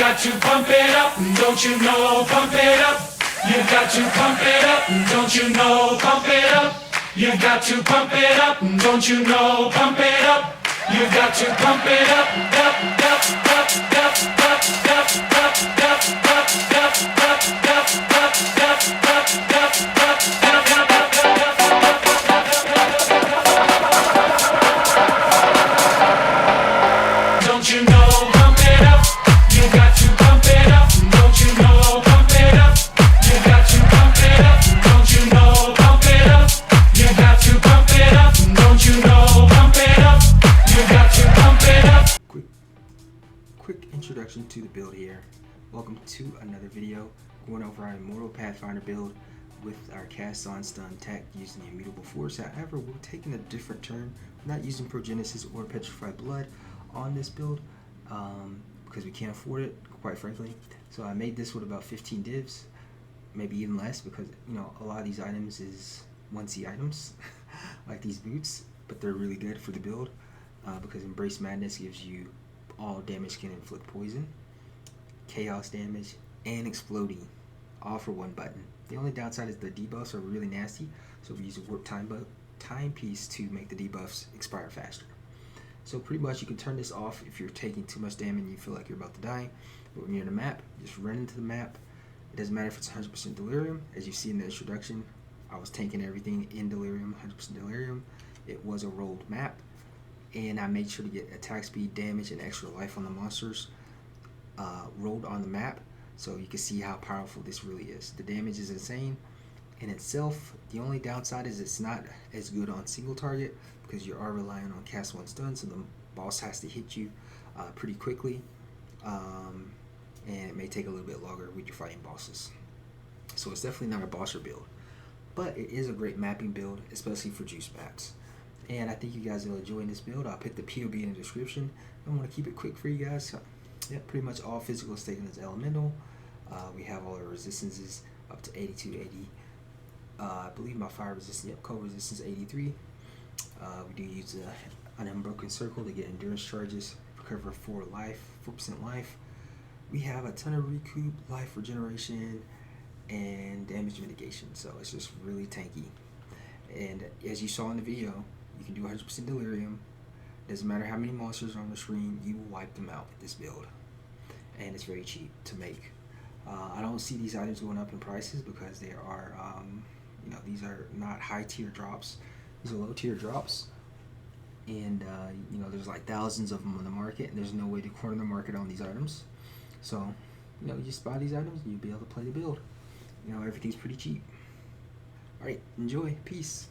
got to pump it up, don't you know? Pump it up. You got to pump it up, don't you know? Pump it up. You got to pump it up, don't you know? Pump it up. You got to pump it up, up, up, up, up, up, up, up, up, up, up, up, up, up, don't you know? Pump it up. You got to pump it up, don't you know? Pump it up. You got to pump it up, don't you know? Pump it up. You got to pump it up, don't you know? Pump it up. You got to pump it up. Quick introduction to the build here. Welcome to another video going over our Immortal Pathfinder build with our cast on stun tech using the immutable force. However, we're taking a different turn. We're not using Progenesis or Petrified Blood on this build because we can't afford it, quite frankly. So I made this with about 15 divs, maybe even less, because you know a lot of these items is 1C items like these boots, but they're really good for the build because Embrace Madness gives you all damage can inflict poison, chaos damage, and exploding, all for one button. The only downside is the debuffs are really nasty, so we use a warp timepiece to make the debuffs expire faster. So pretty much you can turn this off if you're taking too much damage and you feel like you're about to die. But when you're in the map, just run into the map. It doesn't matter if it's 100% Delirium. As you see in the introduction, I was tanking everything in Delirium, 100% Delirium. It was a rolled map, and I made sure to get attack speed, damage, and extra life on the monsters rolled on the map, so you can see how powerful this really is. The damage is insane in itself. The only downside is it's not as good on single target because you are relying on cast one stun, so the boss has to hit you pretty quickly, and it may take a little bit longer when you're fighting bosses. So it's definitely not a bosser build, but it is a great mapping build, especially for juice maps. And I think you guys will enjoy this build. I'll put the POE in the description. I want to keep it quick for you guys. So, yeah, pretty much all physical is taken as elemental. We have all our resistances up to 82, 80. I believe my fire resistance, cold resistance 83. We do use an unbroken circle to get endurance charges, recover 4% life. We have a ton of recoup, life regeneration, and damage mitigation. So it's just really tanky. And as you saw in the video, you can do 100% Delirium. Doesn't matter how many monsters are on the screen, you will wipe them out with this build. And it's very cheap to make. I don't see these items going up in prices because they are, you know, these are not high tier drops. These are low tier drops. And, you know, there's like thousands of them on the market, and there's no way to corner the market on these items. So, you know, you just buy these items and you'll be able to play the build. You know, everything's pretty cheap. Alright, enjoy. Peace.